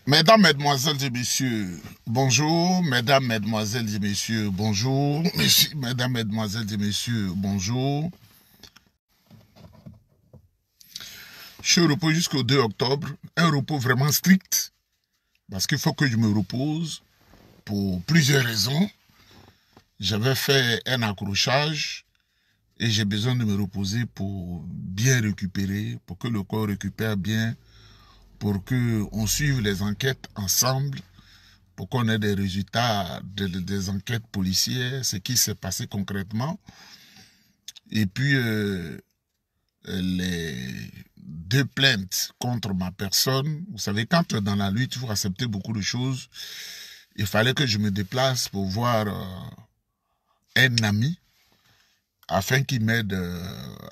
Mesdames, Mesdemoiselles et Messieurs, bonjour. Mesdames, Mesdemoiselles et Messieurs, bonjour. Mesdames, Mesdemoiselles et Messieurs, bonjour. Je suis au repos jusqu'au 2 octobre. Un repos vraiment strict. Parce qu'il faut que je me repose pour plusieurs raisons. J'avais fait un accrochage et j'ai besoin de me reposer pour bien récupérer, pour que le corps récupère bien, pour qu'on suive les enquêtes ensemble, pour qu'on ait des résultats des enquêtes policières, ce qui s'est passé concrètement. Et puis, les deux plaintes contre ma personne. Vous savez, quand tu es dans la lutte, il faut accepter beaucoup de choses. Il fallait que je me déplace pour voir un ami afin qu'il m'aide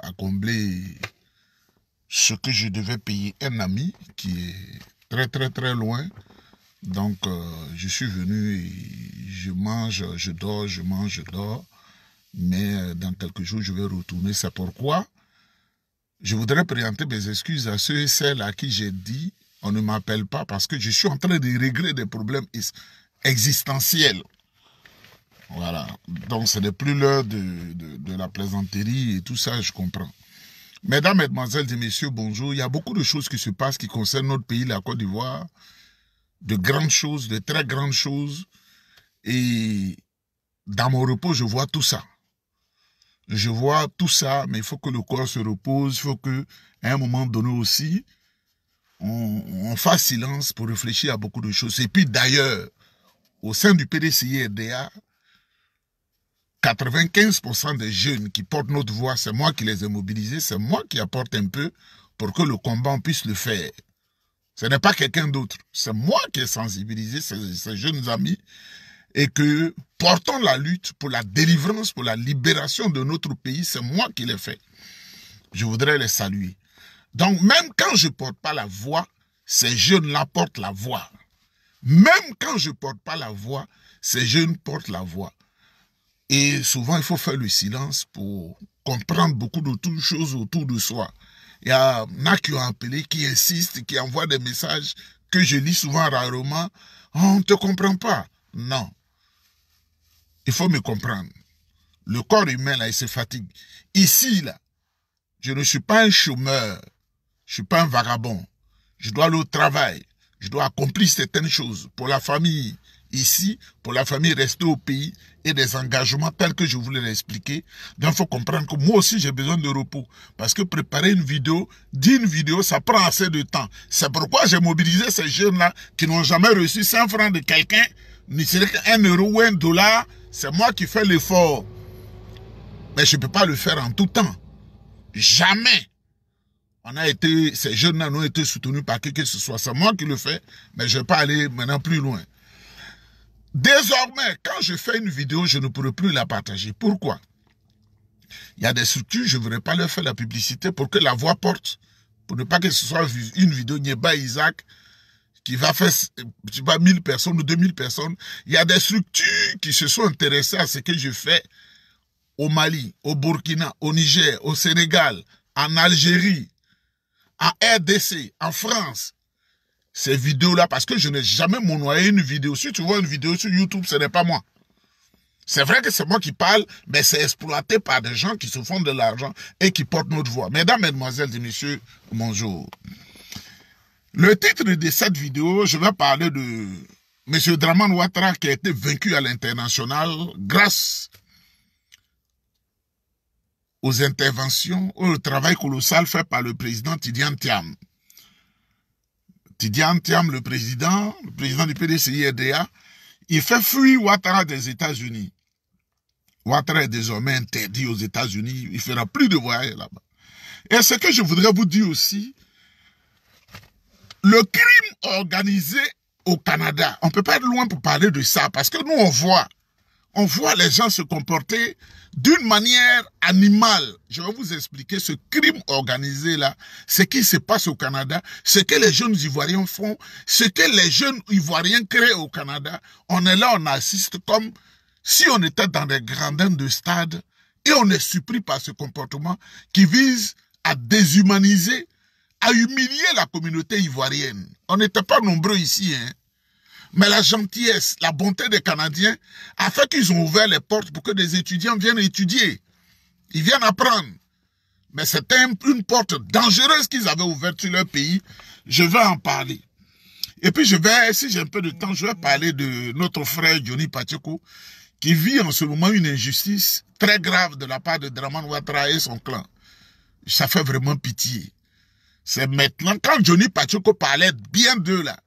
à combler ce que je devais payer. Un ami qui est très loin. Donc, je suis venu et je mange, je dors, je mange, je dors. Mais dans quelques jours, je vais retourner. C'est pourquoi je voudrais présenter mes excuses à ceux et celles à qui j'ai dit on ne m'appelle pas parce que je suis en train de régler des problèmes existentiels. Voilà. Donc, ce n'est plus l'heure de la plaisanterie et tout ça, je comprends. Mesdames, Mesdemoiselles et Messieurs, bonjour. Il y a beaucoup de choses qui se passent qui concernent notre pays, la Côte d'Ivoire. De grandes choses, de très grandes choses. Et dans mon repos, je vois tout ça. Je vois tout ça, mais il faut que le corps se repose. Il faut qu'à un moment donné aussi, on fasse silence pour réfléchir à beaucoup de choses. Et puis d'ailleurs, au sein du PDCI-RDA, 95% des jeunes qui portent notre voix, c'est moi qui les ai mobilisés, c'est moi qui apporte un peu pour que le combat, on puisse le faire. Ce n'est pas quelqu'un d'autre. C'est moi qui ai sensibilisé ces jeunes amis et que portons la lutte pour la délivrance, pour la libération de notre pays. C'est moi qui l'ai fait. Je voudrais les saluer. Donc, même quand je ne porte pas la voix, ces jeunes-là portent la voix. Même quand je ne porte pas la voix, ces jeunes portent la voix. Et souvent, il faut faire le silence pour comprendre beaucoup de choses autour de soi. Il y en a qui ont appelé, qui insistent, qui envoient des messages que je lis souvent rarement. Oh, on ne te comprend pas. Non. Il faut me comprendre. Le corps humain, là, il se fatigue. Ici, là, je ne suis pas un chômeur. Je ne suis pas un vagabond. Je dois aller au travail. Je dois accomplir certaines choses pour la famille. Ici, pour la famille, rester au pays et des engagements tels que je voulais l'expliquer. Donc, il faut comprendre que moi aussi, j'ai besoin de repos. Parce que préparer une vidéo, dire une vidéo, ça prend assez de temps. C'est pourquoi j'ai mobilisé ces jeunes-là qui n'ont jamais reçu 100 francs de quelqu'un, ni serait qu'un euro ou un dollar. C'est moi qui fais l'effort. Mais je ne peux pas le faire en tout temps. Jamais. Ces jeunes-là n'ont été soutenus par qui que ce soit. C'est moi qui le fais, mais je ne vais pas aller maintenant plus loin. Désormais, quand je fais une vidéo, je ne pourrai plus la partager. Pourquoi? Il y a des structures, je ne voudrais pas leur faire la publicité pour que la voix porte. Pour ne pas que ce soit une vidéo Nieba Isaac qui va faire 1000 personnes ou 2000 personnes. Il y a des structures qui se sont intéressées à ce que je fais au Mali, au Burkina, au Niger, au Sénégal, en Algérie, en RDC, en France. Ces vidéos-là, parce que je n'ai jamais monnoyé une vidéo. Si tu vois une vidéo sur YouTube, ce n'est pas moi. C'est vrai que c'est moi qui parle, mais c'est exploité par des gens qui se font de l'argent et qui portent notre voix. Mesdames, Mesdemoiselles et Messieurs, bonjour. Le titre de cette vidéo, je vais parler de M. Dramane Ouattara qui a été vaincu à l'international grâce aux interventions, au travail colossal fait par le président Tidiane Thiam. Tidiane Thiam, le président du PDCI-RDA, il fait fuir Ouattara des États-Unis. Ouattara est désormais interdit aux États-Unis. Il ne fera plus de voyage là-bas. Et ce que je voudrais vous dire aussi, le crime organisé au Canada, on ne peut pas être loin pour parler de ça, parce que nous, on voit les gens se comporter d'une manière animale. Je vais vous expliquer ce crime organisé-là, ce qui se passe au Canada, ce que les jeunes Ivoiriens font, ce que les jeunes Ivoiriens créent au Canada. On est là, on assiste comme si on était dans des grandeurs de stade et on est surpris par ce comportement qui vise à déshumaniser, a humilié la communauté ivoirienne. On n'était pas nombreux ici, hein. Mais la gentillesse, la bonté des Canadiens a fait qu'ils ont ouvert les portes pour que des étudiants viennent étudier. Ils viennent apprendre. Mais c'était une porte dangereuse qu'ils avaient ouverte sur leur pays. Je vais en parler. Et puis si j'ai un peu de temps, je vais parler de notre frère Johnny Pacheco, qui vit en ce moment une injustice très grave de la part de Dramane Ouattara et son clan. Ça fait vraiment pitié. C'est maintenant, quand Johnny Pacheco parlait bien d'eux là,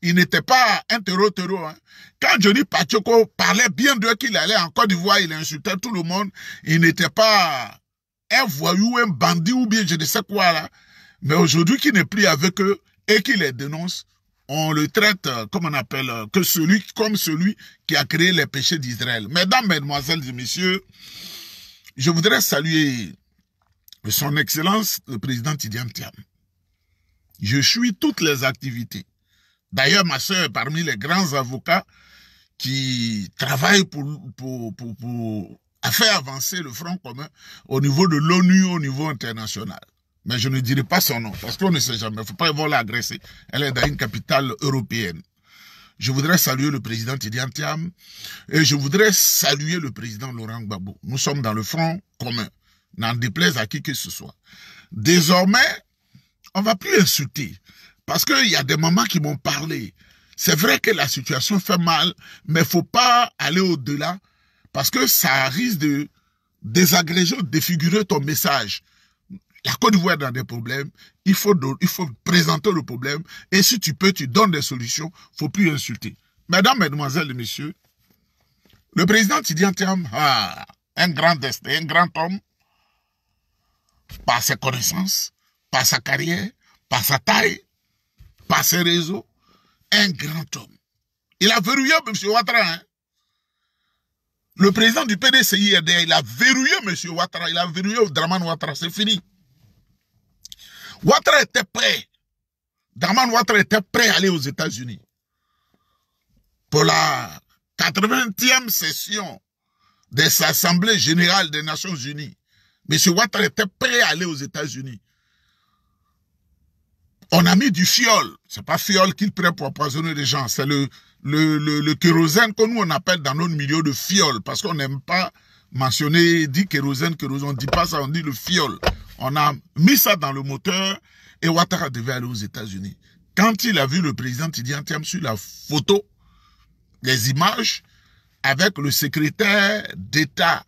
il n'était pas un terreau, hein. Quand Johnny Pacheco parlait bien d'eux, qu'il allait en Côte d'Ivoire, il insultait tout le monde, il n'était pas un voyou, un bandit ou bien je ne sais quoi là. Mais aujourd'hui, qu'il n'est plus avec eux et qu'il les dénonce, on le traite, comme on appelle, comme celui qui a créé les péchés d'Israël. Mesdames, mesdemoiselles et messieurs, je voudrais saluer son Excellence, le président Tidiane Thiam. Je suis toutes les activités. D'ailleurs, ma soeur est parmi les grands avocats qui travaillent à faire avancer le Front commun au niveau de l'ONU, au niveau international. Mais je ne dirai pas son nom, parce qu'on ne sait jamais. Il ne faut pas voir l'agresser. Elle est dans une capitale européenne. Je voudrais saluer le président Tidiane Thiam et je voudrais saluer le président Laurent Gbagbo. Nous sommes dans le Front commun. N'en déplaise à qui que ce soit. Désormais, on ne va plus insulter. Parce qu'il y a des mamans qui m'ont parlé. C'est vrai que la situation fait mal, mais il ne faut pas aller au-delà parce que ça risque de désagréger, défigurer ton message. La Côte d'Ivoire est dans des problèmes, il faut présenter le problème et si tu peux, tu donnes des solutions, il ne faut plus insulter. Mesdames, mesdemoiselles et messieurs, le président Tidiane Thiam a un grand destin, un grand homme, par ses connaissances, par sa carrière, par sa taille, par ses réseaux, un grand homme. Il a verrouillé M. Ouattara. Hein? Le président du PDCI-RDA, il a verrouillé M. Ouattara, il a verrouillé Dramane Ouattara, c'est fini. Ouattara était prêt. Dramane Ouattara était prêt à aller aux États-Unis. Pour la 80e session des Assemblées générales des Nations Unies, M. Ouattara était prêt à aller aux États-Unis. On a mis du fiol. C'est pas fiol qu'il prend pour empoisonner les gens. C'est le kérosène que nous on appelle dans notre milieu de fiol. Parce qu'on n'aime pas mentionner, dit kérosène, on ne dit pas ça, on dit le fiol. On a mis ça dans le moteur et Ouattara devait aller aux États-Unis. Quand il a vu le président Tidiane Thiam sur la photo, les images, avec le secrétaire d'État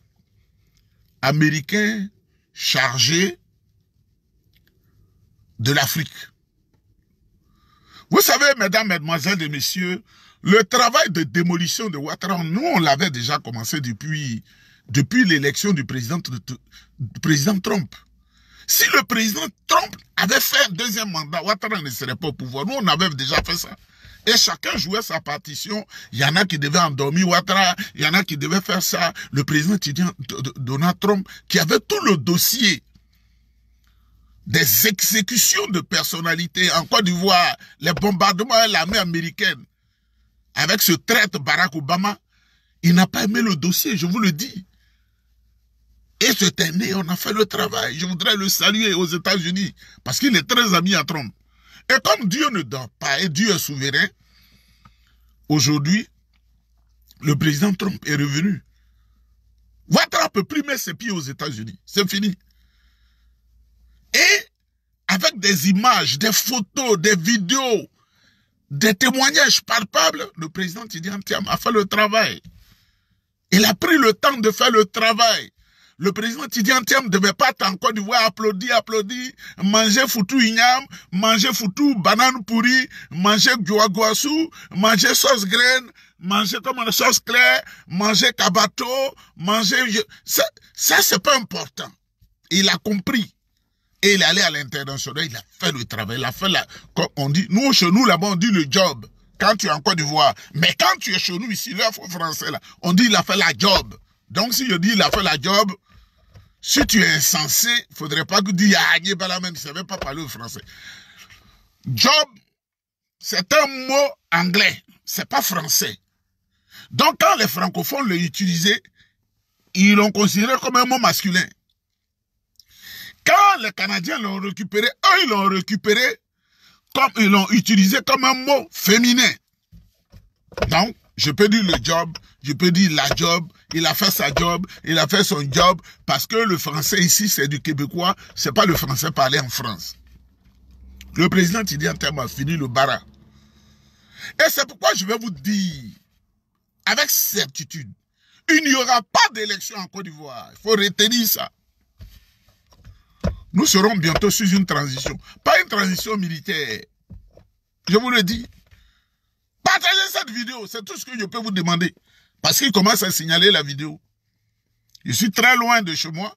américain chargé de l'Afrique. Vous savez, mesdames, mesdemoiselles et messieurs, le travail de démolition de Ouattara, nous, on l'avait déjà commencé depuis l'élection du président Trump. Si le président Trump avait fait un deuxième mandat, Ouattara ne serait pas au pouvoir. Nous, on avait déjà fait ça. Et chacun jouait sa partition. Il y en a qui devaient endormir Ouattara, il y en a qui devaient faire ça. Le président Donald Trump, qui avait tout le dossier des exécutions de personnalités en Côte d'Ivoire, les bombardements à l'armée américaine, avec ce traître Barack Obama, il n'a pas aimé le dossier, je vous le dis. Et cette année, on a fait le travail. Je voudrais le saluer aux États-Unis, parce qu'il est très ami à Trump. Et comme Dieu ne dort pas, et Dieu est souverain, aujourd'hui, le président Trump est revenu. Ouattara ne peut plus mettre ses pieds aux États-Unis. C'est fini. Et avec des images, des photos, des vidéos, des témoignages palpables, le président Tidiane Thiam a fait le travail. Il a pris le temps de faire le travail. Le président Tidiane Thiam ne devait pas en Côte d'Ivoire applaudir, manger foutu igname, manger foutu banane pourrie, manger guaguassou, manger sauce graine, manger sauce claire, manger kabato, manger... Ça c'est pas important. Il a compris. Et il est allé à l'international, il a fait le travail, il a fait comme on dit, nous chez nous là-bas on dit le job, quand tu es en Côte d'Ivoire. Mais quand tu es chez nous ici, là, français là, on dit il a fait la job. Donc si je dis il a fait la job, si tu es insensé, il ne faudrait pas que tu dises ah, tu ne savais pas parler au français. Job, c'est un mot anglais, c'est pas français. Donc quand les francophones l'ont utilisé, ils l'ont considéré comme un mot masculin. Quand les Canadiens l'ont récupéré, eux, ils l'ont récupéré comme ils l'ont utilisé comme un mot féminin. Donc, je peux dire le job, je peux dire la job, il a fait sa job, il a fait son job, parce que le français ici, c'est du québécois, c'est pas le français parlé en France. Le président Tidjane Thiam a fini le bara. Et c'est pourquoi je vais vous dire, avec certitude, il n'y aura pas d'élection en Côte d'Ivoire. Il faut retenir ça. Nous serons bientôt sur une transition. Pas une transition militaire. Je vous le dis. Partagez cette vidéo, c'est tout ce que je peux vous demander. Parce qu'il commence à signaler la vidéo. Je suis très loin de chez moi,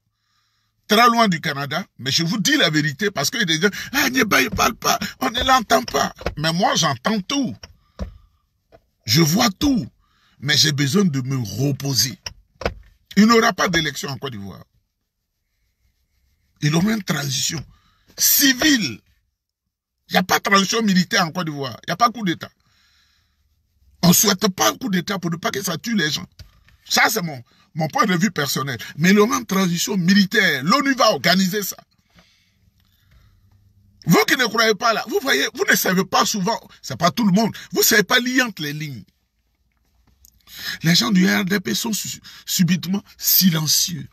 très loin du Canada, mais je vous dis la vérité parce que des gens, ah, Niéba, il ne parle pas, on ne l'entend pas. Mais moi, j'entends tout. Je vois tout. Mais j'ai besoin de me reposer. Il n'y aura pas d'élection en Côte d'Ivoire. Il y aura une transition civile. Il n'y a pas de transition militaire en Côte d'Ivoire. Il n'y a pas de coup d'État. On ne souhaite pas un coup d'État pour ne pas que ça tue les gens. Ça, c'est mon point de vue personnel. Mais il y aura une transition militaire. L'ONU va organiser ça. Vous qui ne croyez pas là, vous voyez, vous ne savez pas souvent, c'est pas tout le monde, vous ne savez pas lire entre les lignes. Les gens du RDP sont subitement silencieux.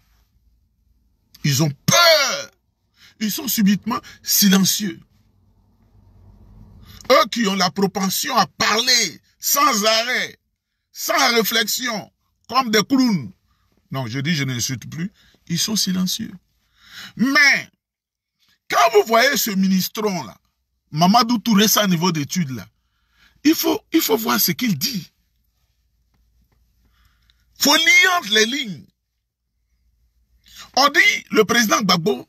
Ils ont peur. Ils sont subitement silencieux. Eux qui ont la propension à parler sans arrêt, sans réflexion, comme des clowns. Non, je dis, je ne l'insulte plus. Ils sont silencieux. Mais, quand vous voyez ce ministron-là, Mamadou Touré, ça au niveau d'études, là, il faut voir ce qu'il dit. Il faut lire entre les lignes. On dit, le président Gbagbo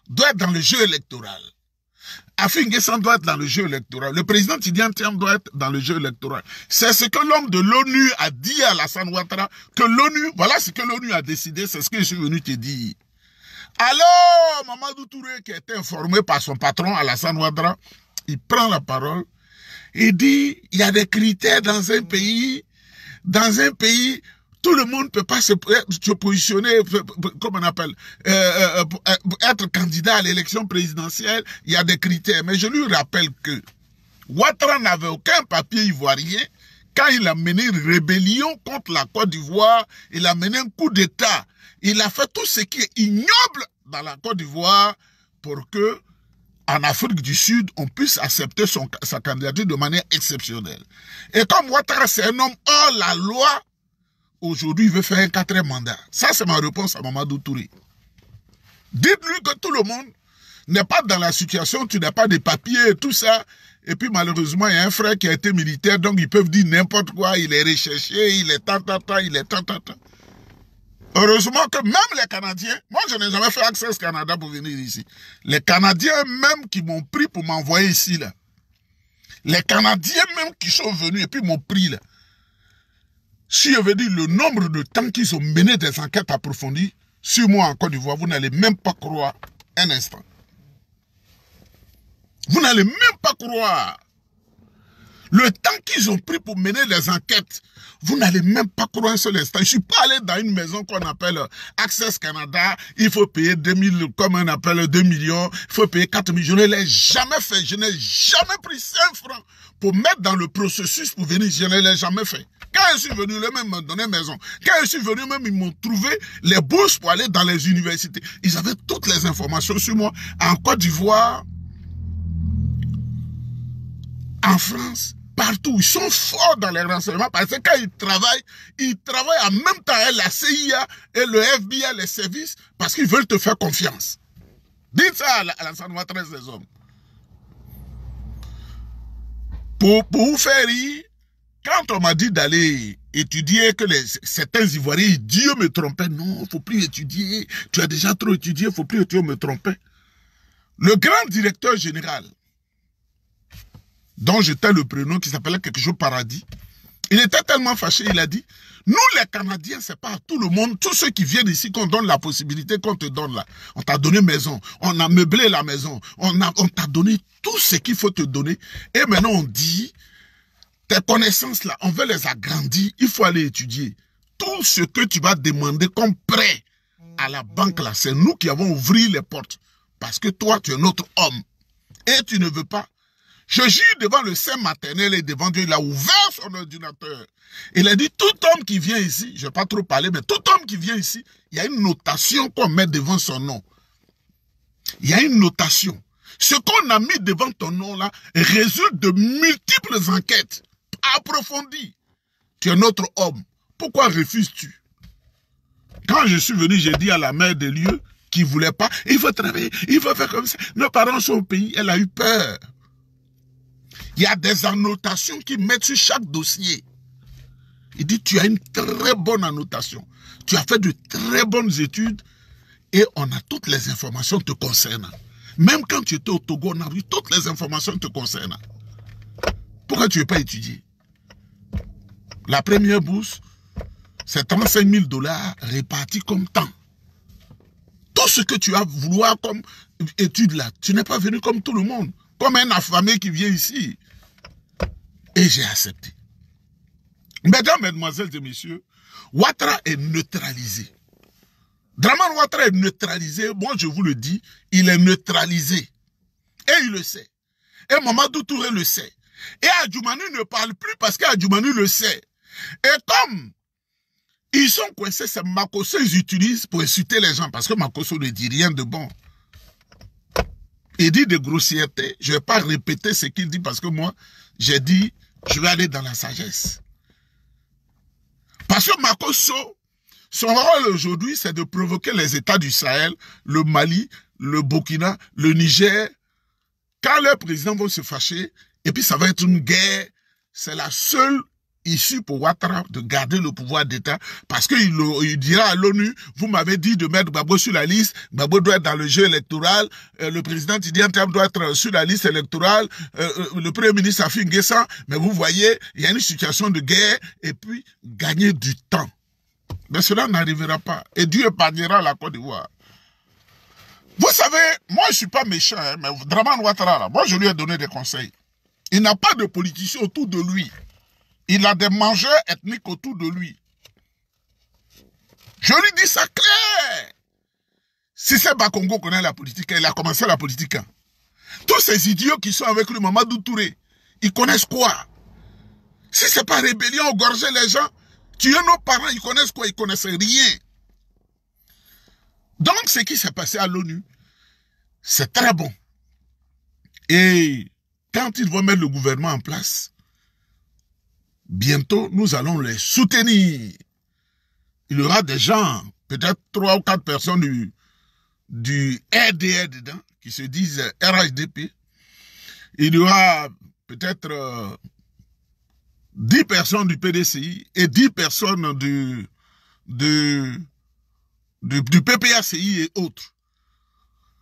doit être dans le jeu électoral. Afin N'Guessan doit être dans le jeu électoral. Le président Tidjane Thiam doit être dans le jeu électoral. C'est ce que l'homme de l'ONU a dit à Alassane Ouattara, que l'ONU, voilà ce que l'ONU a décidé, c'est ce que je suis venu te dire. Alors, Mamadou Touré, qui a été informé par son patron Alassane Ouattara, il prend la parole, il dit, il y a des critères dans un pays, tout le monde ne peut pas se positionner, comment on appelle, être candidat à l'élection présidentielle, il y a des critères. Mais je lui rappelle que Ouattara n'avait aucun papier ivoirien. Quand il a mené une rébellion contre la Côte d'Ivoire, il a mené un coup d'État. Il a fait tout ce qui est ignoble dans la Côte d'Ivoire pour que, en Afrique du Sud, on puisse accepter sa candidature de manière exceptionnelle. Et comme Ouattara, c'est un homme hors la loi, aujourd'hui, il veut faire un 4e mandat. Ça, c'est ma réponse à Mamadou Touré. Dites-lui que tout le monde n'est pas dans la situation, tu n'as pas de papiers et tout ça. Et puis, malheureusement, il y a un frère qui a été militaire, donc ils peuvent dire n'importe quoi. Il est recherché, il est il est Heureusement que même les Canadiens, moi, je n'ai jamais fait Access Canada pour venir ici. Les Canadiens même qui m'ont pris pour m'envoyer ici, là. Les Canadiens même qui sont venus et puis m'ont pris, là. Si je veux dire le nombre de temps qu'ils ont mené des enquêtes approfondies sur moi en Côte d'Ivoire, vous n'allez même pas croire un instant. Vous n'allez même pas croire. Le temps qu'ils ont pris pour mener les enquêtes, vous n'allez même pas croire un seul instant. Je ne suis pas allé dans une maison qu'on appelle Access Canada, il faut payer 2000, comme on appelle 2 millions, il faut payer 4 millions. Je ne l'ai jamais fait, je n'ai jamais pris 5 francs pour mettre dans le processus pour venir, je ne l'ai jamais fait. Quand je suis venu, le même me donner maison. Quand je suis venu, même, ils m'ont trouvé les bourses pour aller dans les universités. Ils avaient toutes les informations sur moi. En Côte d'Ivoire, en France, partout. Ils sont forts dans les renseignements parce que quand ils travaillent en même temps avec la CIA et le FBI, les services, parce qu'ils veulent te faire confiance. Dites ça à Alassane Ouattara, ces hommes. Pour vous faire rire, quand on m'a dit d'aller étudier que certains Ivoiriens, Dieu me trompait, non, il ne faut plus étudier, tu as déjà trop étudié, il ne faut plus étudier, me tromper. Le grand directeur général, dont j'étais le prénom, qui s'appelait quelque chose Paradis, il était tellement fâché, il a dit, nous les Canadiens, c'est pas à tout le monde, tous ceux qui viennent ici, qu'on donne la possibilité qu'on te donne là. On t'a donné maison, on a meublé la maison, on t'a donné tout ce qu'il faut te donner, et maintenant on dit, tes connaissances là, on veut les agrandir, il faut aller étudier. Tout ce que tu vas demander comme prêt à la banque là, c'est nous qui avons ouvert les portes parce que toi, tu es notre homme. Et tu ne veux pas. Je jure devant le Saint maternel et devant Dieu, il a ouvert son ordinateur. Il a dit, tout homme qui vient ici, je ne vais pas trop parler, mais tout homme qui vient ici, il y a une notation qu'on met devant son nom. Il y a une notation. Ce qu'on a mis devant ton nom là résulte de multiples enquêtes approfondies. Tu es notre homme. Pourquoi refuses-tu? Quand je suis venu, j'ai dit à la mère des lieux qui ne voulait pas, il faut travailler, il faut faire comme ça. Nos parents sont au pays, elle a eu peur. Il y a des annotations qui mettent sur chaque dossier. Il dit, tu as une très bonne annotation. Tu as fait de très bonnes études et on a toutes les informations te concernant. Même quand tu étais au Togo, on a vu toutes les informations te concernant. Pourquoi tu ne veux pas étudier? La première bourse, c'est 35 000 $ répartis comme temps. Tout ce que tu as voulu comme étude là, tu n'es pas venu comme tout le monde. Comme un affamé qui vient ici. Et j'ai accepté. Mesdames, mesdemoiselles et messieurs, Ouattara est neutralisé. Draman Ouattara est neutralisé. Moi, je vous le dis, il est neutralisé. Et il le sait. Et Mamadou Touré le sait. Et Adjoumani ne parle plus parce qu'Adjoumani le sait. Et comme ils sont coincés, c'est Makosso, ils utilisent pour insulter les gens. Parce que Makosso ne dit rien de bon. Il dit de grossièreté. Je ne vais pas répéter ce qu'il dit parce que moi, j'ai dit, je vais aller dans la sagesse. Parce que Makosso, son rôle aujourd'hui, c'est de provoquer les États du Sahel, le Mali, le Burkina, le Niger. Quand leurs présidents vont se fâcher, et puis ça va être une guerre, c'est la seule issue pour Ouattara de garder le pouvoir d'État, parce qu'il dira à l'ONU, vous m'avez dit de mettre Gbagbo sur la liste, Gbagbo doit être dans le jeu électoral, le président Tidiane Thiam doit être sur la liste électorale, le premier ministre Afin Guessan, mais vous voyez, il y a une situation de guerre, et puis gagner du temps. Mais cela n'arrivera pas, et Dieu épargnera la Côte d'Ivoire. Vous savez, moi je ne suis pas méchant, hein, mais Draman Ouattara, là, moi je lui ai donné des conseils. Il n'a pas de politiciens autour de lui. Il a des mangeurs ethniques autour de lui. Je lui dis ça clair. Si c'est Bakongo connaît la politique, il a commencé la politique. Tous ces idiots qui sont avec lui, Mamadou Touré, ils connaissent quoi? Si c'est pas rébellion, égorger les gens, tuer nos parents, ils connaissent quoi? Ils connaissent rien. Donc, ce qui s'est passé à l'ONU, c'est très bon. Et quand ils vont mettre le gouvernement en place, bientôt, nous allons les soutenir. Il y aura des gens, peut-être 3 ou 4 personnes du RDR dedans, qui se disent RHDP. Il y aura peut-être 10 personnes du PDCI et 10 personnes du PPACI et autres.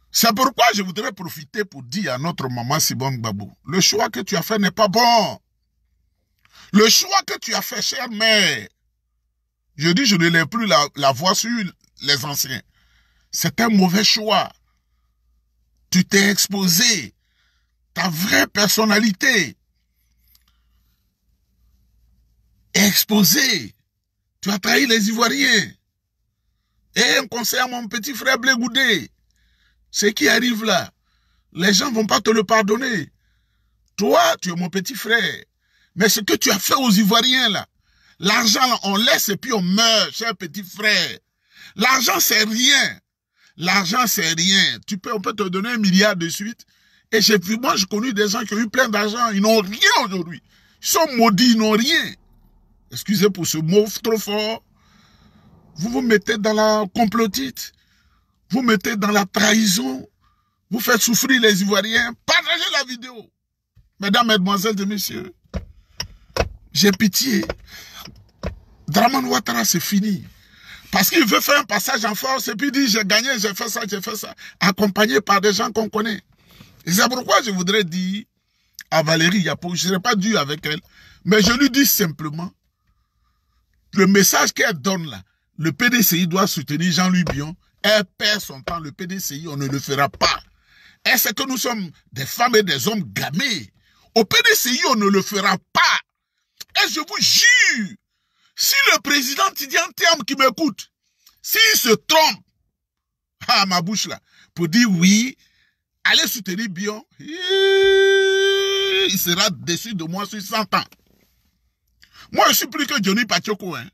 C'est pourquoi je voudrais profiter pour dire à notre maman Sibong Gbagbo, le choix que tu as fait n'est pas bon. Le choix que tu as fait, chère mère, je dis, je ne l'ai plus la voix sur les anciens. C'est un mauvais choix. Tu t'es exposé. Ta vraie personnalité. Exposé. Tu as trahi les Ivoiriens. Et un conseil à mon petit frère Blé Goudé. Ce qui arrive là, les gens ne vont pas te le pardonner. Toi, tu es mon petit frère. Mais ce que tu as fait aux Ivoiriens là, l'argent là, on laisse et puis on meurt, cher petit frère. L'argent c'est rien. L'argent c'est rien. On peut te donner 1 milliard de suite. Et moi j'ai connu des gens qui ont eu plein d'argent, ils n'ont rien aujourd'hui. Ils sont maudits, ils n'ont rien. Excusez pour ce mot trop fort. Vous vous mettez dans la complotite. Vous mettez dans la trahison. Vous faites souffrir les Ivoiriens. Partagez la vidéo. Mesdames, mesdemoiselles et messieurs. J'ai pitié. Draman Ouattara, c'est fini. Parce qu'il veut faire un passage en force et puis il dit j'ai gagné, j'ai fait ça, accompagné par des gens qu'on connaît. Et c'est pourquoi je voudrais dire à Valérie Yapo, je ne serai pas dur avec elle, mais je lui dis simplement, le message qu'elle donne là, le PDCI doit soutenir Jean-Louis Bion, elle perd son temps, le PDCI, on ne le fera pas. Est-ce que nous sommes des femmes et des hommes gamés? Au PDCI, on ne le fera pas. Et je vous jure, si le président Tidiane Thiam qui m'écoute, s'il se trompe, à ma bouche là, pour dire oui, allez soutenir Bion, il sera déçu de moi sur 100 ans. Moi, je suis plus que Johnny Pachoko. Hein.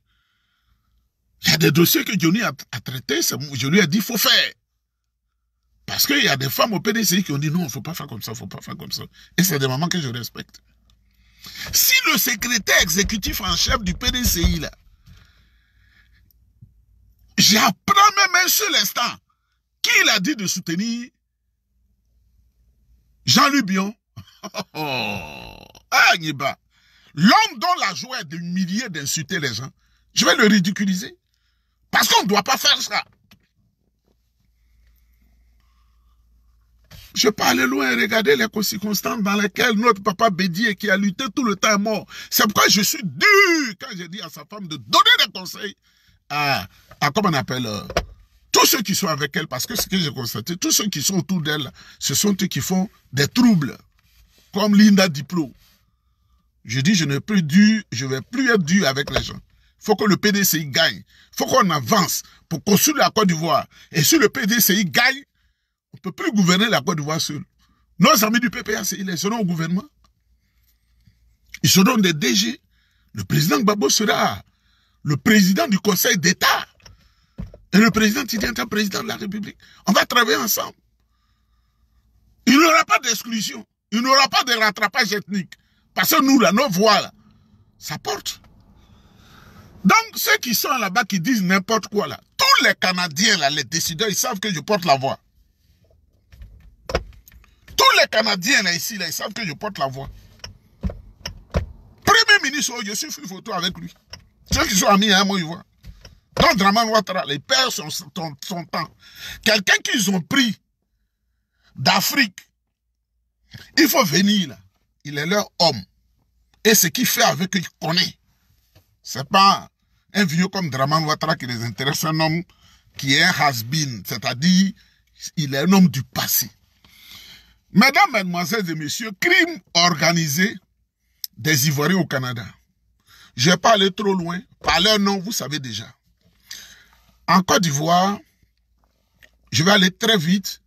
Il y a des dossiers que Johnny a traités, je lui ai dit, il faut faire. Parce qu'il y a des femmes au PDCI qui ont dit, non, il ne faut pas faire comme ça, il ne faut pas faire comme ça. Et c'est des mamans que je respecte. Si le secrétaire exécutif en chef du PDCI, là, j'apprends même un seul instant qu'il a dit de soutenir Jean-Louis Bion. Ah, Niba. L'homme dont la joie est d'humilier, d'insulter les gens, je vais le ridiculiser. Parce qu'on ne doit pas faire ça. Je peux aller loin et regarder les circonstances dans lesquelles notre papa Bédier, qui a lutté tout le temps, est mort. C'est pourquoi je suis dur quand j'ai dit à sa femme de donner des conseils à comment on appelle, tous ceux qui sont avec elle, parce que ce que j'ai constaté, tous ceux qui sont autour d'elle, ce sont eux qui font des troubles, comme Linda Diplo. Je dis, je ne vais plus être dur avec les gens. Il faut que le PDCI gagne. Il faut qu'on avance pour construire la Côte d'Ivoire. Et si le PDCI gagne, on ne peut plus gouverner la Côte d'Ivoire seul. Nos amis du PPAC, ils seront au gouvernement. Ils seront des DG. Le président Gbagbo sera le président du Conseil d'État. Et le président Tidiane, président de la République. On va travailler ensemble. Il n'y aura pas d'exclusion. Il n'y aura pas de rattrapage ethnique. Parce que nous, là, nos voix, là, ça porte. Donc, ceux qui sont là-bas, qui disent n'importe quoi, là, tous les Canadiens, là, les décideurs, ils savent que je porte la voix. Tous les Canadiens, là, ici, là, ils savent que je porte la voix. Premier ministre, je suis fait une photo avec lui. Ceux qui sont amis, hein, moi, ils voient. Donc, Dramane Ouattara, il perd son temps. Quelqu'un qu'ils ont pris d'Afrique, il faut venir, là. Il est leur homme. Et ce qu'il fait avec eux, il connaît. Ce n'est pas un vieux comme Dramane Ouattara qui les intéresse, un homme qui est un has-been, c'est-à-dire il est un homme du passé. Mesdames, Mesdemoiselles et Messieurs, crime organisé des Ivoiriens au Canada. Je ne vais pas aller trop loin. Par leur nom, vous savez déjà. En Côte d'Ivoire, je vais aller très vite.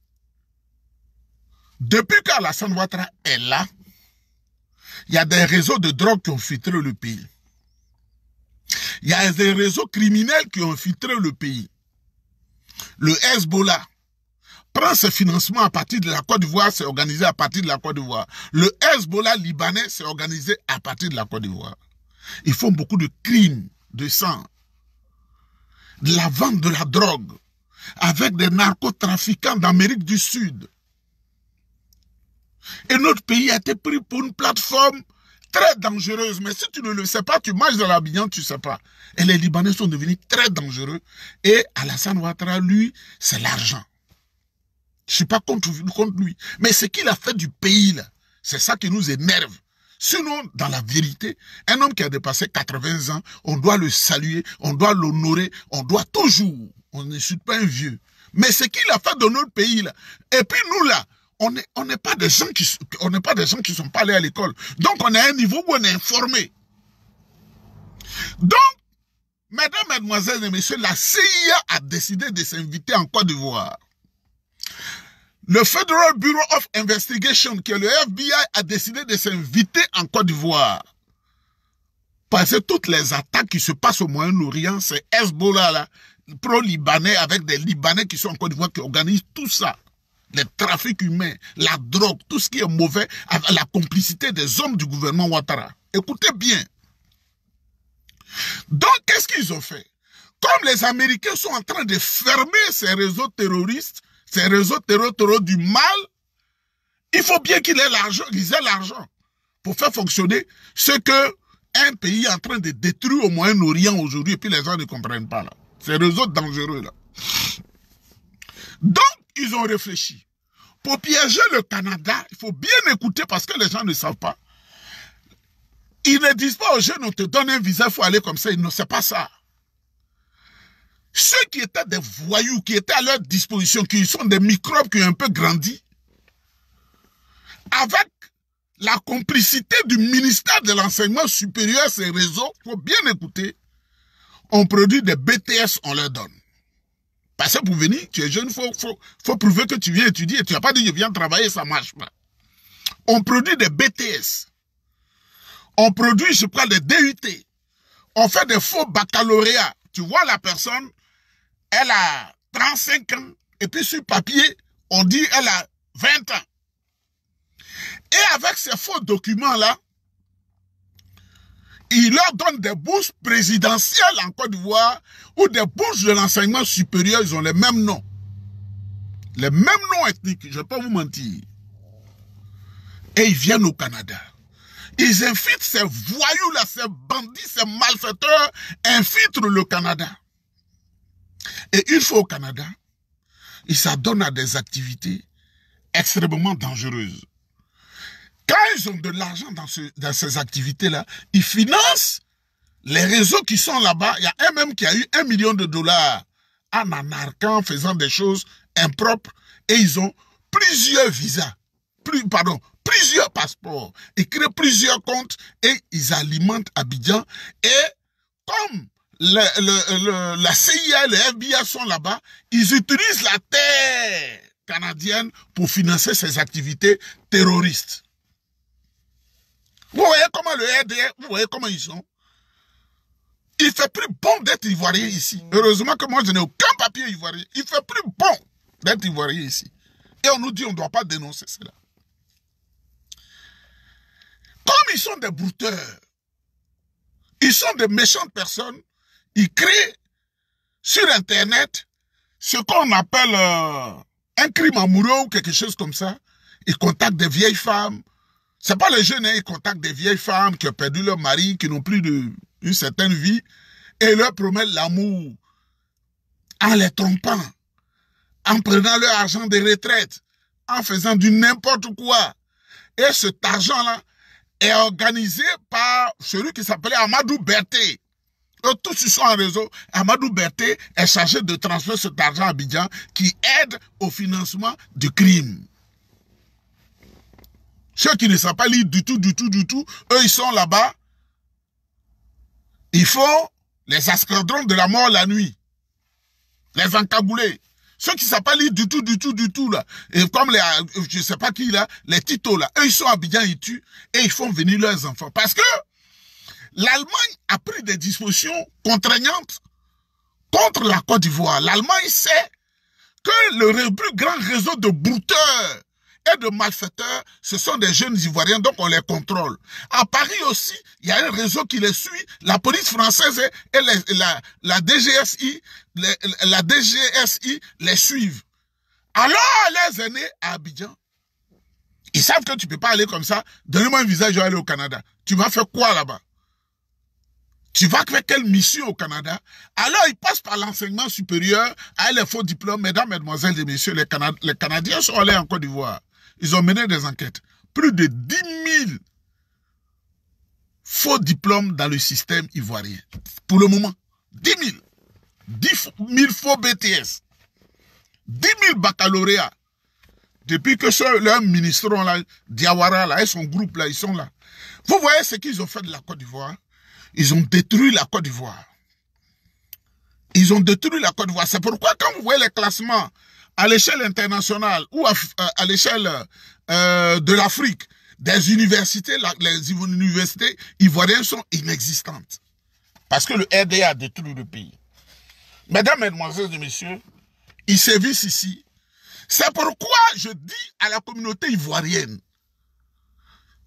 Depuis qu'Alassane Ouattara est là, il y a des réseaux de drogue qui ont filtré le pays. Il y a des réseaux criminels qui ont filtré le pays. Le Hezbollah prend ses financements à partir de la Côte d'Ivoire, c'est organisé à partir de la Côte d'Ivoire. Le Hezbollah libanais, c'est organisé à partir de la Côte d'Ivoire. Ils font beaucoup de crimes de sang, de la vente de la drogue, avec des narcotrafiquants d'Amérique du Sud. Et notre pays a été pris pour une plateforme très dangereuse. Mais si tu ne le sais pas, tu marches dans l'Abidjan, tu ne sais pas. Et les Libanais sont devenus très dangereux. Et Alassane Ouattara, lui, c'est l'argent. Je ne suis pas contre lui. Mais ce qu'il a fait du pays, là, c'est ça qui nous énerve. Sinon, dans la vérité, un homme qui a dépassé 80 ans, on doit le saluer, on doit l'honorer, on doit toujours, on n'insulte pas un vieux. Mais ce qu'il a fait dans notre pays, là, et puis nous, là, on n'est pas des gens qui sont pas allés à l'école. Donc, on est à un niveau où on est informé. Donc, mesdames, mesdemoiselles et messieurs, la CIA a décidé de s'inviter en Côte d'Ivoire. Le Federal Bureau of Investigation, qui est le FBI, a décidé de s'inviter en Côte d'Ivoire. Parce que toutes les attaques qui se passent au Moyen-Orient, c'est Hezbollah, là, pro-libanais, avec des Libanais qui sont en Côte d'Ivoire, qui organisent tout ça. Les trafics humains, la drogue, tout ce qui est mauvais, avec la complicité des hommes du gouvernement Ouattara. Écoutez bien. Donc, qu'est-ce qu'ils ont fait? Comme les Américains sont en train de fermer ces réseaux terroristes, ces réseaux terror du mal, il faut bien qu'ils aient l'argent pour faire fonctionner ce que un pays est en train de détruire au Moyen-Orient aujourd'hui, et puis les gens ne comprennent pas là. Ces réseaux dangereux là. Donc, ils ont réfléchi. Pour piéger le Canada, il faut bien écouter parce que les gens ne savent pas. Ils ne disent pas aux jeunes, on te donne un visa, il faut aller comme ça. Ils ne savent pas ça. Ceux qui étaient des voyous, qui étaient à leur disposition, qui sont des microbes qui ont un peu grandi, avec la complicité du ministère de l'enseignement supérieur, ces réseaux, il faut bien écouter, on produit des BTS, on leur donne. Parce que pour venir, tu es jeune, faut prouver que tu viens étudier. Tu n'as pas dit je viens travailler, ça ne marche pas. On produit des BTS. On produit, je prends des DUT. On fait des faux baccalauréats. Tu vois la personne, elle a 35 ans. Et puis sur papier, on dit elle a 20 ans. Et avec ces faux documents-là, il leur donne des bourses présidentielles en Côte d'Ivoire ou des bourses de l'enseignement supérieur, ils ont les mêmes noms. Les mêmes noms ethniques, je ne vais pas vous mentir. Et ils viennent au Canada. Ils infiltrent ces voyous-là, ces bandits, ces malfaiteurs, infiltrent le Canada. Et une fois au Canada, ils s'adonnent à des activités extrêmement dangereuses. Quand ils ont de l'argent dans ces activités-là, ils financent les réseaux qui sont là-bas. Il y a un même qui a eu $1 million en anarquant, faisant des choses impropres. Et ils ont plusieurs visas, plusieurs passeports. Ils créent plusieurs comptes et ils alimentent Abidjan. Et comme la CIA et le FBI sont là-bas, ils utilisent la terre canadienne pour financer ces activités terroristes. Vous voyez comment le RDR, vous voyez comment ils sont. Il fait plus bon d'être ivoirien ici. Heureusement que moi je n'ai aucun papier ivoirien. Il fait plus bon d'être ivoirien ici. Et on nous dit on ne doit pas dénoncer cela. Comme ils sont des brouteurs, ils sont des méchantes personnes, ils créent sur Internet ce qu'on appelle un crime amoureux ou quelque chose comme ça. Ils contactent des vieilles femmes. C'est pas les jeunes, hein, ils contactent des vieilles femmes qui ont perdu leur mari, qui n'ont plus une certaine vie, et leur promettent l'amour en les trompant, en prenant leur argent de retraite, en faisant du n'importe quoi. Et cet argent-là est organisé par celui qui s'appelait Amadou Berté. Eux tous ils sont en réseau. Amadou Berté est chargé de transférer cet argent à Abidjan qui aide au financement du crime. Ceux qui ne savent pas lire du tout, eux ils sont là-bas. Ils font les escadrons de la mort la nuit. Les encagoulés. Ceux qui ne savent pas lire du tout là. Et comme les, je ne sais pas qui là, les titos là. Eux ils sont à Abidjan, ils tuent et ils font venir leurs enfants. Parce que l'Allemagne a pris des dispositions contraignantes contre la Côte d'Ivoire. L'Allemagne sait que le plus grand réseau de brouteurs et de malfaiteurs, ce sont des jeunes Ivoiriens, donc on les contrôle. À Paris aussi, il y a un réseau qui les suit, la police française et la DGSI, la DGSI les suivent. Alors, les aînés à Abidjan, ils savent que tu ne peux pas aller comme ça, donnez-moi un visa, je vais aller au Canada. Tu vas faire quoi là-bas? Tu vas faire quelle mission au Canada? Alors, ils passent par l'enseignement supérieur avec les faux diplômes. Mesdames, mesdemoiselles et messieurs, les Canadiens sont allés en Côte d'Ivoire. Ils ont mené des enquêtes. Plus de 10 000 faux diplômes dans le système ivoirien. Pour le moment, 10 000. 10 000 faux BTS. 10 000 baccalauréats. Depuis que leurs ministres là, Diawara là, et son groupe là, ils sont là. Vous voyez ce qu'ils ont fait de la Côte d'Ivoire? Ils ont détruit la Côte d'Ivoire. Ils ont détruit la Côte d'Ivoire. C'est pourquoi quand vous voyez les classements à l'échelle internationale ou à l'échelle de l'Afrique, des universités, les universités ivoiriennes sont inexistantes. Parce que le RDA a détruit le pays. Mesdames, mesdemoiselles et messieurs, ils sévissent ici. C'est pourquoi je dis à la communauté ivoirienne,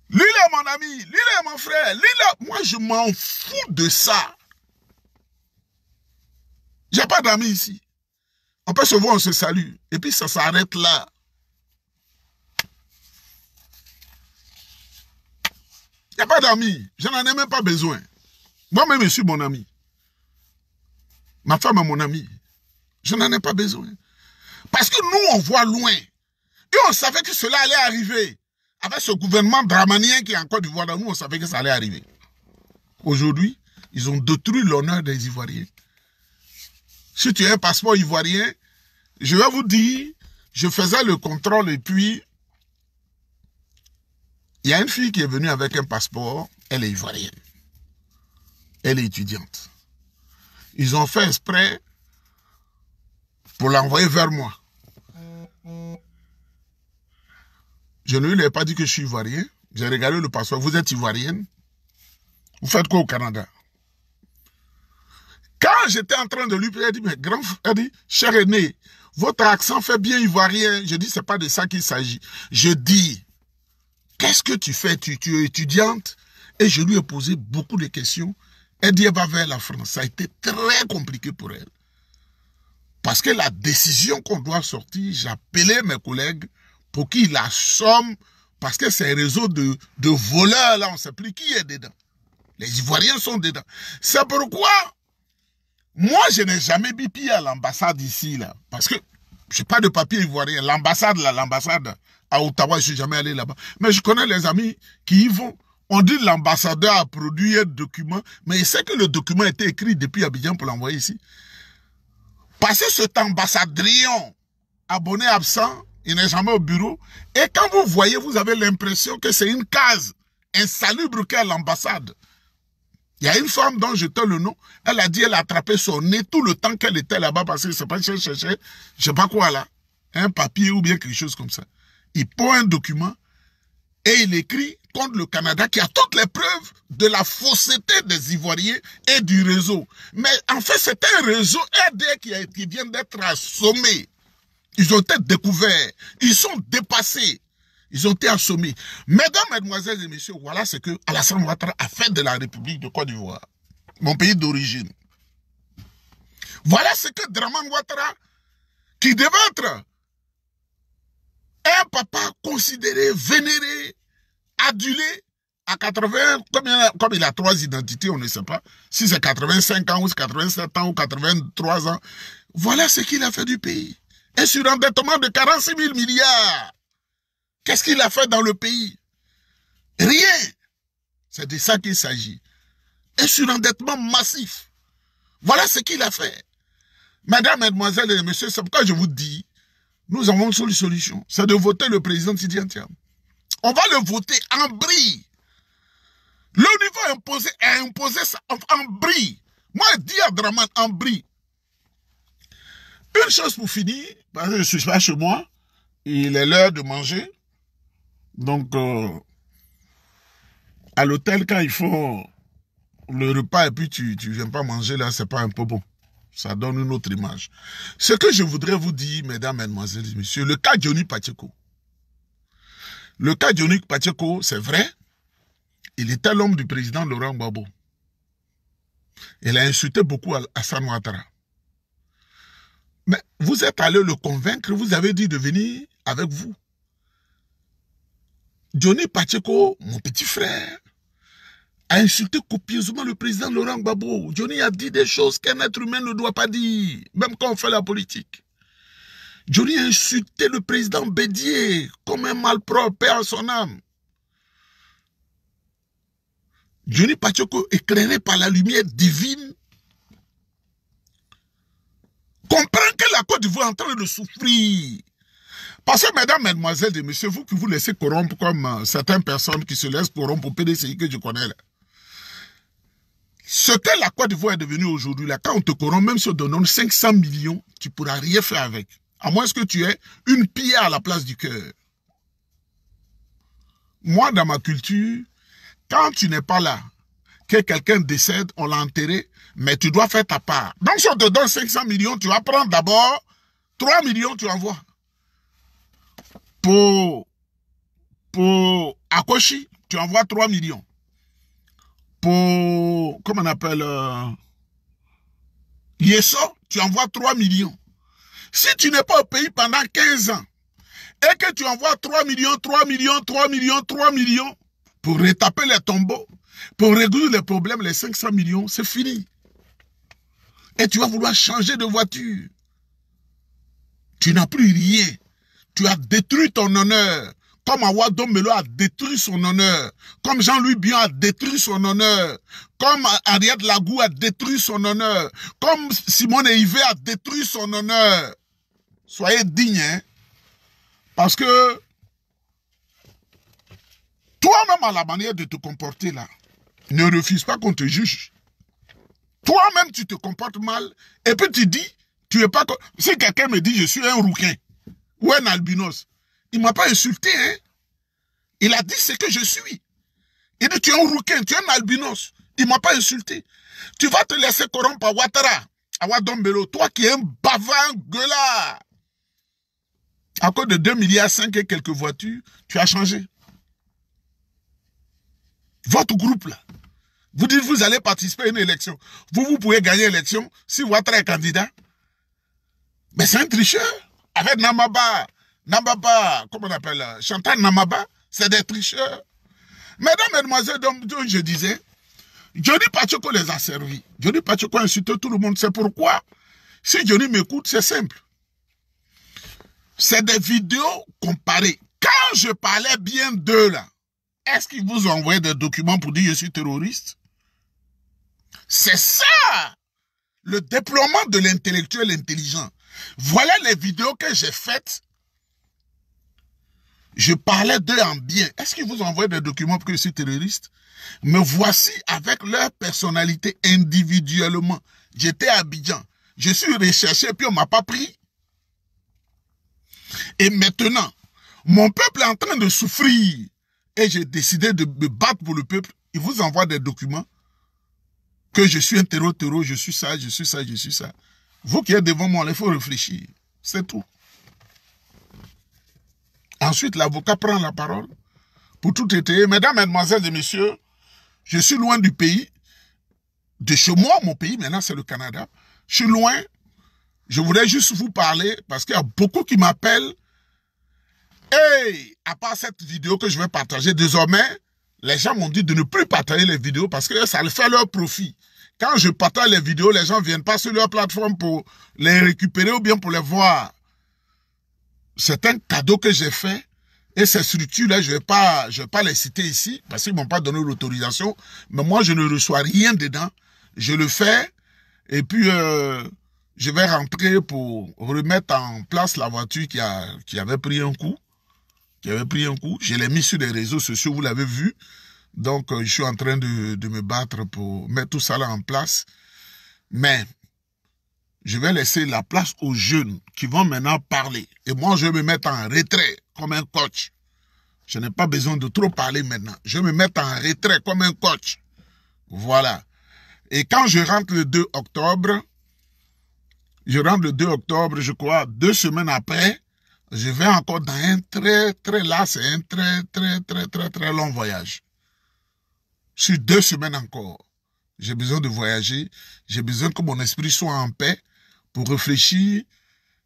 lui est mon ami, lui est mon frère, lui là, moi je m'en fous de ça. J'ai pas d'amis ici. On peut se voir, on se salue. Et puis ça s'arrête là. Il n'y a pas d'amis. Je n'en ai même pas besoin. Moi-même, je suis mon ami. Ma femme est mon ami. Je n'en ai pas besoin. Parce que nous, on voit loin. Et on savait que cela allait arriver. Avec ce gouvernement dramanien qui est en Côte d'Ivoire, nous, on savait que ça allait arriver. Aujourd'hui, ils ont détruit l'honneur des Ivoiriens. Si tu as un passeport ivoirien, je vais vous dire, je faisais le contrôle et puis, il y a une fille qui est venue avec un passeport, elle est ivoirienne. Elle est étudiante. Ils ont fait exprès pour l'envoyer vers moi. Je ne lui ai pas dit que je suis ivoirien. J'ai regardé le passeport. Vous êtes ivoirienne? Vous faites quoi au Canada? Quand j'étais en train de lui parler, elle dit, mais grand frère, elle dit, cher aîné, votre accent fait bien ivoirien. Je dis, c'est pas de ça qu'il s'agit. Je dis, qu'est-ce que tu fais? Tu es étudiante? Et je lui ai posé beaucoup de questions. Elle dit, elle va vers la France. Ça a été très compliqué pour elle. Parce que la décision qu'on doit sortir, j'ai appelé mes collègues pour qu'ils la somment, parce que c'est un réseau de voleurs, là, on ne sait plus qui est dedans. Les Ivoiriens sont dedans. C'est pourquoi, moi, je n'ai jamais mis pied à l'ambassade ici, là. Parce que je n'ai pas de papier ivoirien. L'ambassade, là, l'ambassade à Ottawa, je ne suis jamais allé là-bas. Mais je connais les amis qui y vont. On dit l'ambassadeur a produit un document, mais il sait que le document a été écrit depuis Abidjan pour l'envoyer ici. Parce que cet ambassadrion, abonné absent, il n'est jamais au bureau. Et quand vous voyez, vous avez l'impression que c'est une case insalubre qu'est l'ambassade. Il y a une femme dont je te le nom, elle a dit elle a attrapé son nez tout le temps qu'elle était là-bas parce que c'est pas chercher, je sais pas quoi là, un papier ou bien quelque chose comme ça. Il prend un document et il écrit contre le Canada qui a toutes les preuves de la fausseté des Ivoiriens et du réseau. Mais en fait, c'est un réseau aidé qui vient d'être assommé. Ils ont été découverts. Ils sont dépassés. Ils ont été assommés. Mesdames, mesdemoiselles et messieurs, voilà ce que Alassane Ouattara a fait de la République de Côte d'Ivoire, mon pays d'origine. Voilà ce que Dramane Ouattara, qui devait être un papa considéré, vénéré, adulé, à 80, comme il a 3 identités, on ne sait pas, si c'est 85 ans ou 87 ans ou 83 ans, voilà ce qu'il a fait du pays. Un surendettement de 46 000 milliards. Qu'est-ce qu'il a fait dans le pays? Rien. C'est de ça qu'il s'agit. Un surendettement massif. Voilà ce qu'il a fait. Mesdames, mesdemoiselles et messieurs, c'est pourquoi je vous dis, nous avons une seule solution, c'est de voter le président Sidi Antiam. On va le voter en bris. Le niveau imposé est imposé en bris. Moi, je dis à Dramane en bris. Une chose pour finir, parce que je ne suis pas chez moi, il est l'heure de manger. Donc, à l'hôtel, quand il faut le repas et puis tu ne viens pas manger là, c'est pas un peu bon. Ça donne une autre image. Ce que je voudrais vous dire, mesdames, mesdemoiselles et messieurs, le cas Johnny Pacheco. Le cas Johnny Pacheco, c'est vrai, il était l'homme du président Laurent Gbagbo. Il a insulté beaucoup Alassane Ouattara. Mais vous êtes allé le convaincre, vous avez dit de venir avec vous. Johnny Pacheco, mon petit frère, a insulté copieusement le président Laurent Gbagbo. Johnny a dit des choses qu'un être humain ne doit pas dire, même quand on fait la politique. Johnny a insulté le président Bédier comme un malpropre, paix à son âme. Johnny Pacheco, éclairé par la lumière divine, comprend que la Côte d'Ivoire est en train de souffrir. Parce que, mesdames, mesdemoiselles et messieurs, vous qui vous laissez corrompre comme certaines personnes qui se laissent corrompre au PDCI que je connais là. Ce que la Côte d'Ivoire est devenue aujourd'hui, là, quand on te corrompt, même si on te donne 500 millions, tu ne pourras rien faire avec. À moins que tu aies une pierre à la place du cœur. Moi, dans ma culture, quand tu n'es pas là, que quelqu'un décède, on l'a enterré, mais tu dois faire ta part. Donc, si on te donne 500 millions, tu vas prendre d'abord 3 millions, tu envoies. Pour Akoshi, tu envoies 3 millions. Pour, comment on appelle, Yeso, tu envoies 3 millions. Si tu n'es pas au pays pendant 15 ans, et que tu envoies 3 millions, 3 millions, 3 millions, 3 millions, pour retaper les tombeaux, pour résoudre les problèmes, les 500 millions, c'est fini. Et tu vas vouloir changer de voiture. Tu n'as plus rien. Tu as détruit ton honneur. Comme Awadom Melo a détruit son honneur. Comme Jean-Louis Bion a détruit son honneur. Comme Ariad Lagou a détruit son honneur. Comme Simone Yvé a détruit son honneur. Soyez dignes, hein? Parce que toi-même, à la manière de te comporter là, ne refuse pas qu'on te juge. Toi-même, tu te comportes mal et puis tu dis, Tu es pas... Si quelqu'un me dit je suis un rouquin ou un albinos, il ne m'a pas insulté, hein. Il a dit ce que je suis. Il dit tu es un rouquin, tu es un albinos. Il ne m'a pas insulté. Tu vas te laisser corrompre par Ouattara, à Ouadombelo, toi qui es un bavard, un gueulard. À cause de 2,5 milliards et quelques voitures, tu as changé. Votre groupe là, vous dites vous allez participer à une élection. Vous pouvez gagner l'élection si Ouattara est candidat. Mais c'est un tricheur. Avec Namaba, comment on appelle, Chantal Namaba, c'est des tricheurs. Mesdames, mesdemoiselles, donc je disais, Johnny Pacheco les a servis. Johnny Pacheco a insulté tout le monde. C'est pourquoi, si Johnny m'écoute, c'est simple. C'est des vidéos comparées. Quand je parlais bien d'eux là, est-ce qu'ils vous ont envoyé des documents pour dire que je suis terroriste? C'est ça, le déploiement de l'intellectuel intelligent. Voilà les vidéos que j'ai faites. Je parlais d'eux en bien. Est-ce qu'ils vous ont envoyé des documents pour que je suis terroriste? Me voici avec leur personnalité individuellement. J'étais à Abidjan. Je suis recherché et puis on ne m'a pas pris. Et maintenant, mon peuple est en train de souffrir. Et j'ai décidé de me battre pour le peuple. Il vous envoie des documents. Que je suis un terreau, je suis ça, je suis ça, je suis ça. Vous qui êtes devant moi, il faut réfléchir. C'est tout. Ensuite, l'avocat prend la parole pour tout étayer. Mesdames, mesdemoiselles et messieurs, je suis loin du pays. De chez moi, mon pays, maintenant, c'est le Canada. Je suis loin. Je voudrais juste vous parler parce qu'il y a beaucoup qui m'appellent. Et à part cette vidéo que je vais partager, désormais, les gens m'ont dit de ne plus partager les vidéos parce que ça fait leur profit. Quand je partage les vidéos, les gens ne viennent pas sur leur plateforme pour les récupérer ou bien pour les voir. C'est un cadeau que j'ai fait. Et ces structures-là, je vais pas les citer ici parce qu'ils ne m'ont pas donné l'autorisation. Mais moi, je ne reçois rien dedans. Je le fais et puis je vais rentrer pour remettre en place la voiture qui avait pris un coup. Je l'ai mis sur les réseaux sociaux, vous l'avez vu. Donc, je suis en train de me battre pour mettre tout ça là en place. Mais, je vais laisser la place aux jeunes qui vont maintenant parler. Et moi, je vais me mettre en retrait comme un coach. Je n'ai pas besoin de trop parler maintenant. Je vais me mettre en retrait comme un coach. Voilà. Et quand je rentre le 2 octobre, je crois, 2 semaines après, je vais encore dans un c'est un très long voyage. Sur 2 semaines encore. J'ai besoin de voyager. J'ai besoin que mon esprit soit en paix pour réfléchir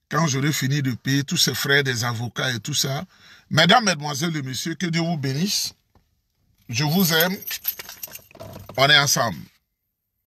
quand j'aurai fini de payer tous ces frais des avocats et tout ça. Mesdames, mesdemoiselles et messieurs, que Dieu vous bénisse. Je vous aime. On est ensemble.